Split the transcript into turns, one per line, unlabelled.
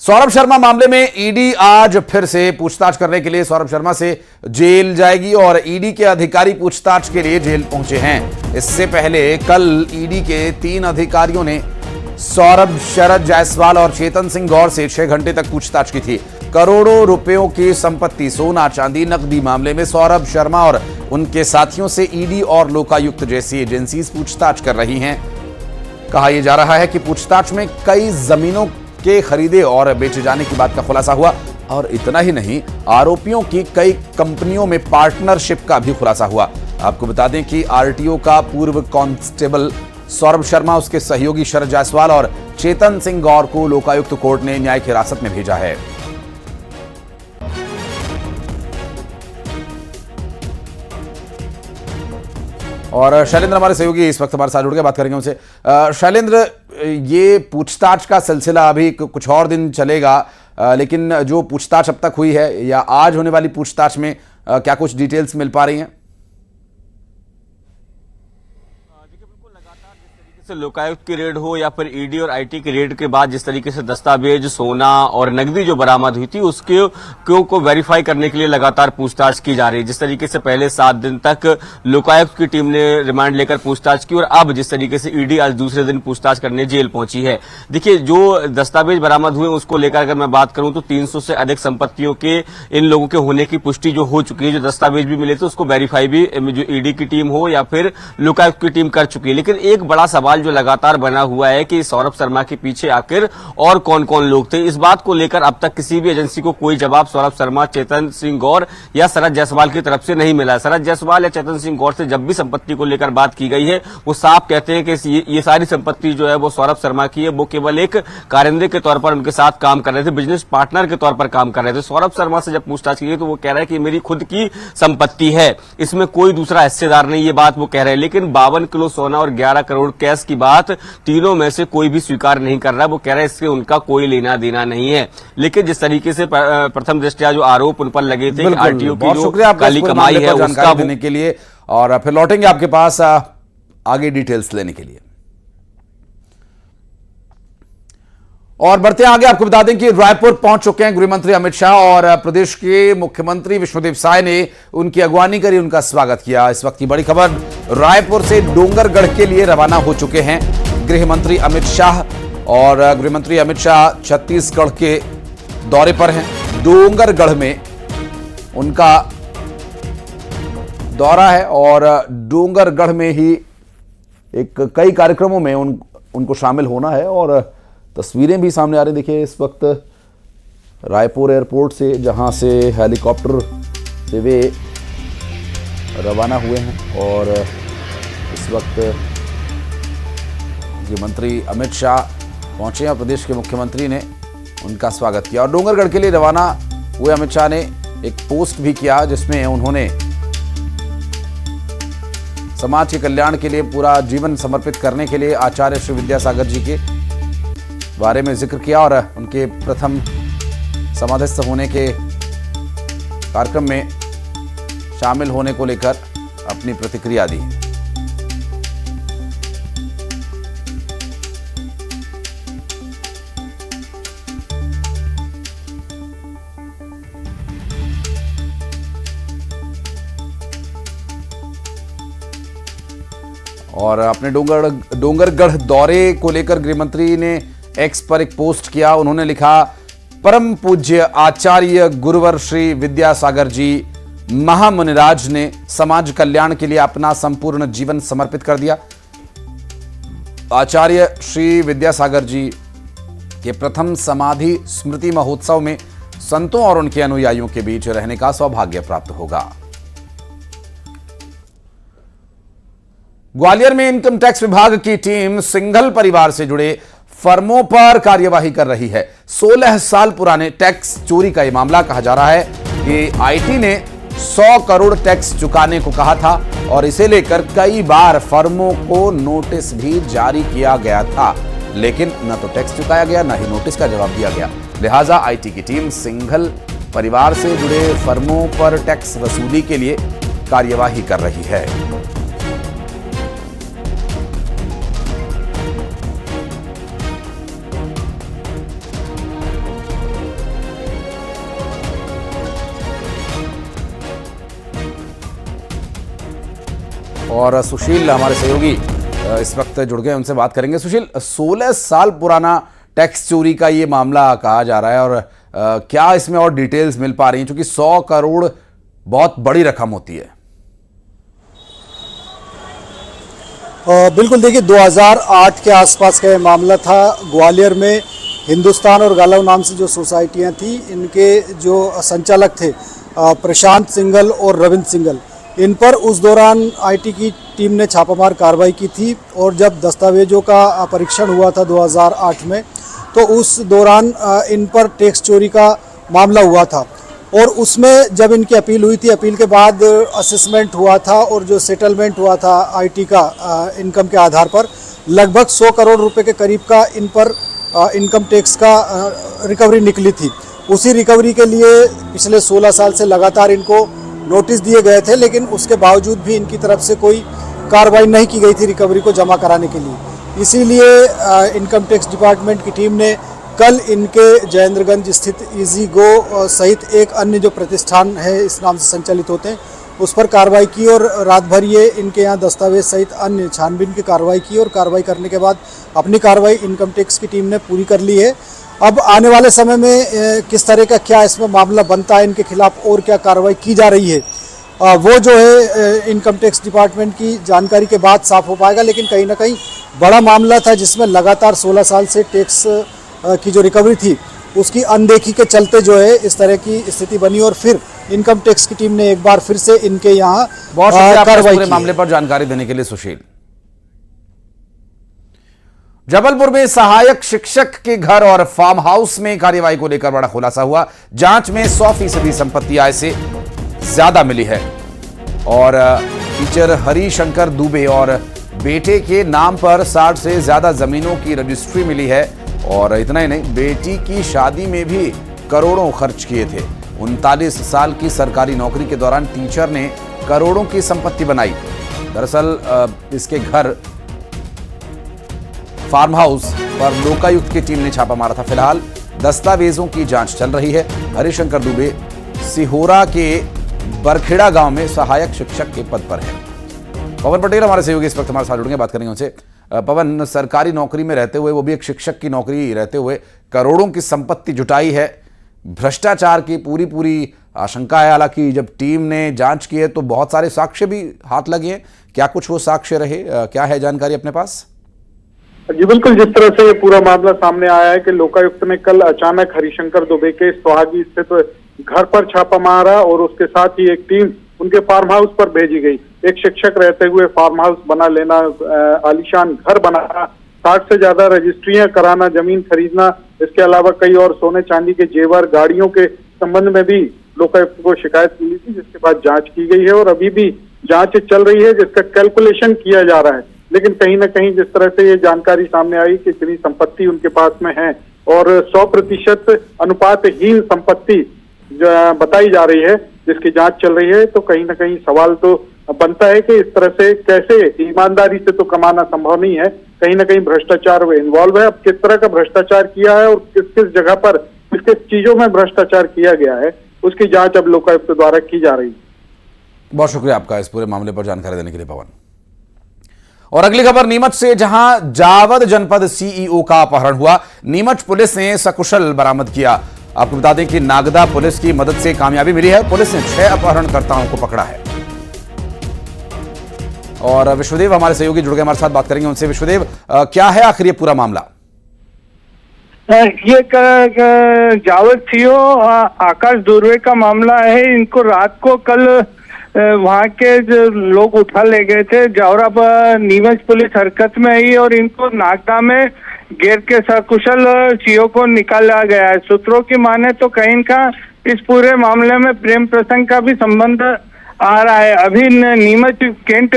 सौरभ शर्मा मामले में ईडी आज फिर से पूछताछ करने के लिए सौरभ शर्मा से जेल जाएगी और ईडी के अधिकारी पूछताछ के लिए जेल पहुंचे हैं। इससे पहले कल ईडी के 3 अधिकारियों ने सौरभ, शरद जायसवाल और चेतन सिंह गौर से 6 घंटे तक पूछताछ की थी। करोड़ों रुपयों की संपत्ति, सोना, चांदी, नकदी मामले में सौरभ शर्मा और उनके साथियों से ईडी और लोकायुक्त जैसी एजेंसीज पूछताछ कर रही हैं। कहा यह जा रहा है कि पूछताछ में कई जमीनों के खरीदे और बेचे जाने की बात का खुलासा हुआ और इतना ही नहीं, आरोपियों की कई कंपनियों में पार्टनरशिप का भी खुलासा हुआ। आपको बता दें कि आरटीओ का पूर्व कांस्टेबल सौरभ शर्मा, उसके सहयोगी शरद जायसवाल और चेतन सिंह गौर को लोकायुक्त कोर्ट ने न्यायिक हिरासत में भेजा है। और शैलेंद्र हमारे सहयोगी इस वक्त हमारे साथ जुड़ के बात करेंगे उनसे। शैलेंद्र, ये पूछताछ का सिलसिला अभी कुछ और दिन चलेगा, लेकिन जो पूछताछ अब तक हुई है या आज होने वाली पूछताछ में क्या कुछ डिटेल्स मिल पा रही हैं?
से लोकायुक्त की रेड हो या फिर ईडी और आईटी की रेड के बाद जिस तरीके से दस्तावेज, सोना और नकदी जो बरामद हुई थी उसके को वेरीफाई करने के लिए लगातार पूछताछ की जा रही है। जिस तरीके से पहले 7 दिन तक लोकायुक्त की टीम ने रिमांड लेकर पूछताछ की और अब जिस तरीके से ईडी आज दूसरे दिन पूछताछ करने जेल पहुंची है। देखिए, जो दस्तावेज बरामद हुए उसको लेकर अगर मैं बात करूं तो 300 से अधिक संपत्तियों के इन लोगों के होने की पुष्टि जो हो चुकी है। जो दस्तावेज भी मिले थे उसको वेरीफाई भी जो ईडी की टीम हो या फिर लोकायुक्त की टीम कर चुकी है। लेकिन एक बड़ा सवाल जो लगातार बना हुआ है कि सौरभ शर्मा के पीछे आखिर और कौन कौन लोग थे। इस बात को लेकर अब तक किसी भी एजेंसी को कोई जवाब सौरभ शर्मा, चेतन सिंह गौर या शरद जायसवाल की तरफ से नहीं मिला। शरद जायसवाल या चेतन सिंह गौर से जब भी संपत्ति को लेकर बात की गई है वो साफ कहते हैं कि ये सारी संपत्ति जो है वो सौरभ शर्मा की है। वो केवल एक कारिंदे के तौर पर उनके साथ काम कर रहे थे, बिजनेस पार्टनर के तौर पर काम कर रहे थे। सौरभ शर्मा से जब पूछताछ की गई तो वो कह रहा है कि मेरी खुद की संपत्ति है, इसमें कोई दूसरा हिस्सेदार नहीं, ये बात वो कह रहे हैं। लेकिन 52 किलो सोना और 11 करोड़ कैश की बात तीनों में से कोई भी स्वीकार नहीं कर रहा। वो कह रहा है इससे उनका कोई लेना देना नहीं है। लेकिन जिस तरीके से प्रथम दृष्टया जो आरोप उन पर लगे थे कि आरटीओ की जो काली कमाई है उसका
देने के लिए, और फिर लौटेंगे आपके पास आगे डिटेल्स लेने के लिए। और बढ़ते आगे, आपको बता दें कि रायपुर पहुंच चुके हैं गृहमंत्री अमित शाह और प्रदेश के मुख्यमंत्री विष्णुदेव साय ने उनकी अगवानी करी, उनका स्वागत किया। इस वक्त की बड़ी खबर, रायपुर से डोंगरगढ़ के लिए रवाना हो चुके हैं गृहमंत्री अमित शाह। और गृहमंत्री अमित शाह छत्तीसगढ़ के दौरे पर हैं। डोंगरगढ़ में उनका दौरा है और डोंगरगढ़ में ही कई कार्यक्रमों में उनको शामिल होना है। और तस्वीरें भी सामने आ रही, देखिए इस वक्त रायपुर एयरपोर्ट से, जहां से हेलीकॉप्टर से वे रवाना हुए हैं। और इस वक्त गृहमंत्री अमित शाह पहुंचे हैं, प्रदेश के मुख्यमंत्री ने उनका स्वागत किया। और डोंगरगढ़ के लिए रवाना हुए अमित शाह ने एक पोस्ट भी किया जिसमें उन्होंने समाज के कल्याण के लिए पूरा जीवन समर्पित करने के लिए आचार्य श्री विद्यासागर जी के बारे में जिक्र किया और उनके प्रथम समाधिस्थ होने के कार्यक्रम में शामिल होने को लेकर अपनी प्रतिक्रिया दी। और अपने डोंगरगढ़ दौरे को लेकर गृहमंत्री ने एक्स पर एक पोस्ट किया। उन्होंने लिखा, परम पूज्य आचार्य गुरुवर श्री विद्यासागर जी महामुनिराज ने समाज कल्याण के लिए अपना संपूर्ण जीवन समर्पित कर दिया। आचार्य श्री विद्यासागर जी के प्रथम समाधि स्मृति महोत्सव में संतों और उनके अनुयायियों के बीच रहने का सौभाग्य प्राप्त होगा। ग्वालियर में इनकम टैक्स विभाग की टीम सिंघल परिवार से जुड़े फर्मों पर कार्यवाही कर रही है। 16 साल पुराने टैक्स चोरी का यह मामला। कहा जा रहा है कि आईटी ने 100 करोड़ टैक्स चुकाने को कहा था और इसे लेकर कई बार फर्मों को नोटिस भी जारी किया गया था, लेकिन न तो टैक्स चुकाया गया, न ही नोटिस का जवाब दिया गया। लिहाजा आईटी की टीम सिंघल परिवार से जुड़े फर्मों पर टैक्स वसूली के लिए कार्यवाही कर रही है। और सुशील हमारे सहयोगी इस वक्त जुड़ गए, उनसे बात करेंगे। सुशील, 16 साल पुराना टैक्स चोरी का ये मामला कहा जा रहा है और क्या इसमें और डिटेल्स मिल पा रही हैं, क्योंकि 100 करोड़ बहुत बड़ी रकम होती है।
बिल्कुल, देखिए 2008 के आसपास का ये मामला था। ग्वालियर में हिंदुस्तान और गालव नाम से जो सोसाइटियां थी, इनके जो संचालक थे प्रशांत सिंघल और रविंद्र सिंघल, इन पर उस दौरान आईटी की टीम ने छापामार कार्रवाई की थी। और जब दस्तावेजों का परीक्षण हुआ था 2008 में, तो उस दौरान इन पर टैक्स चोरी का मामला हुआ था। और उसमें जब इनकी अपील हुई थी, अपील के बाद असेसमेंट हुआ था और जो सेटलमेंट हुआ था आईटी का इनकम के आधार पर, लगभग 100 करोड़ रुपए के करीब का इन पर इनकम टैक्स का रिकवरी निकली थी। उसी रिकवरी के लिए पिछले 16 साल से लगातार इनको नोटिस दिए गए थे, लेकिन उसके बावजूद भी इनकी तरफ से कोई कार्रवाई नहीं की गई थी रिकवरी को जमा कराने के लिए। इसीलिए इनकम टैक्स डिपार्टमेंट की टीम ने कल इनके जयेंद्रगंज स्थित इजी गो सहित एक अन्य जो प्रतिष्ठान है इस नाम से संचालित होते हैं, उस पर कार्रवाई की और रात भर ये इनके यहाँ दस्तावेज सहित अन्य छानबीन की कार्रवाई की। और कार्रवाई करने के बाद अपनी कार्रवाई इनकम टैक्स की टीम ने पूरी कर ली है। अब आने वाले समय में किस तरह का क्या इसमें मामला बनता है, इनके खिलाफ और क्या कार्रवाई की जा रही है, वो जो है इनकम टैक्स डिपार्टमेंट की जानकारी के बाद साफ हो पाएगा। लेकिन कहीं ना कहीं बड़ा मामला था, जिसमें लगातार 16 साल से टैक्स की जो रिकवरी थी उसकी अनदेखी के चलते जो है इस तरह की स्थिति बनी। और फिर इनकम टैक्स की टीम ने एक बार फिर से इनके यहाँ
कार्रवाई की। मामले पर जानकारी देने के लिए सुशील। जबलपुर में सहायक शिक्षक के घर और फार्म हाउस में कार्रवाई को लेकर बड़ा खुलासा हुआ। जांच में 100% संपत्ति आय से ज्यादा मिली है और टीचर हरिशंकर दुबे और बेटे के नाम पर 60 से ज्यादा जमीनों की रजिस्ट्री मिली है। और इतना ही नहीं, बेटी की शादी में भी करोड़ों खर्च किए थे। 39 साल की सरकारी नौकरी के दौरान टीचर ने करोड़ों की संपत्ति बनाई। दरअसल इसके घर फार्म हाउस पर लोकायुक्त की टीम ने छापा मारा था। फिलहाल दस्तावेजों की जांच चल रही है। हरिशंकर दुबे सिहोरा के बरखेड़ा गांव में सहायक शिक्षक के पद पर है। पवन पटेल हमारे सहयोगी इस वक्त हमारे साथ जुड़ेंगे, बात करेंगे उनसे। पवन, सरकारी नौकरी में रहते हुए, वो भी एक शिक्षक की नौकरी रहते हुए, करोड़ों की संपत्ति जुटाई है। भ्रष्टाचार की पूरी आशंका है। हालांकि जब टीम ने जांच की है तो बहुत सारे साक्ष्य भी हाथ लगे हैं। क्या कुछ वो साक्ष्य रहे, क्या है जानकारी अपने पास?
जी बिल्कुल, जिस तरह से ये पूरा मामला सामने आया है कि लोकायुक्त ने कल अचानक हरिशंकर दुबे के सोहागी स्थित घर पर छापा मारा और उसके साथ ही एक टीम उनके फार्म हाउस पर भेजी गई। एक शिक्षक रहते हुए फार्म हाउस बना लेना, आलीशान घर बनाना, 60 से ज्यादा रजिस्ट्रियां कराना, जमीन खरीदना, इसके अलावा कई और सोने चांदी के जेवर, गाड़ियों के संबंध में भी लोकायुक्त को शिकायत मिली थी, जिसके बाद जांच की गई है और अभी भी जांच चल रही है, जिसका कैलकुलेशन किया जा रहा है। लेकिन कहीं ना कहीं जिस तरह से ये जानकारी सामने आई कि इतनी संपत्ति उनके पास में है और 100% अनुपातहीन संपत्ति बताई जा रही है, जिसकी जांच चल रही है, तो कहीं ना कहीं सवाल तो बनता है कि इस तरह से कैसे, ईमानदारी से तो कमाना संभव नहीं है, कहीं ना कहीं भ्रष्टाचार इन्वॉल्व है। अब किस तरह का भ्रष्टाचार किया है और किस किस जगह पर किस किस चीजों में भ्रष्टाचार किया गया है, उसकी जांच अब लोकायुक्त द्वारा की जा रही है।
बहुत शुक्रिया आपका इस पूरे मामले पर जानकारी देने के लिए पवन। और अगली खबर नीमच से, जहां जावद जनपद सीईओ का अपहरण हुआ। नीमच पुलिस ने सकुशल बरामद किया। आपको बता दें कि नागदा पुलिस की मदद से कामयाबी मिली है। पुलिस ने 6 अपहरणकर्ताओं को पकड़ा है। और विश्वदेव हमारे सहयोगी जुड़ गए, हमारे साथ बात करेंगे उनसे। विश्वदेव, क्या है आखिर ये पूरा मामला?
ये जावद सीईओ आकाश दुर्वे का मामला है। इनको रात को कल वहाँ के जो लोग उठा ले गए थे। जावरा पर नीमच पुलिस हरकत में आई और इनको नागदा में घेर के सकुशल सीईओ को निकाला गया है। सूत्रों की माने तो कहीं का इस पूरे मामले में प्रेम प्रसंग का भी संबंध आ रहा है। अभी नीमच कैंट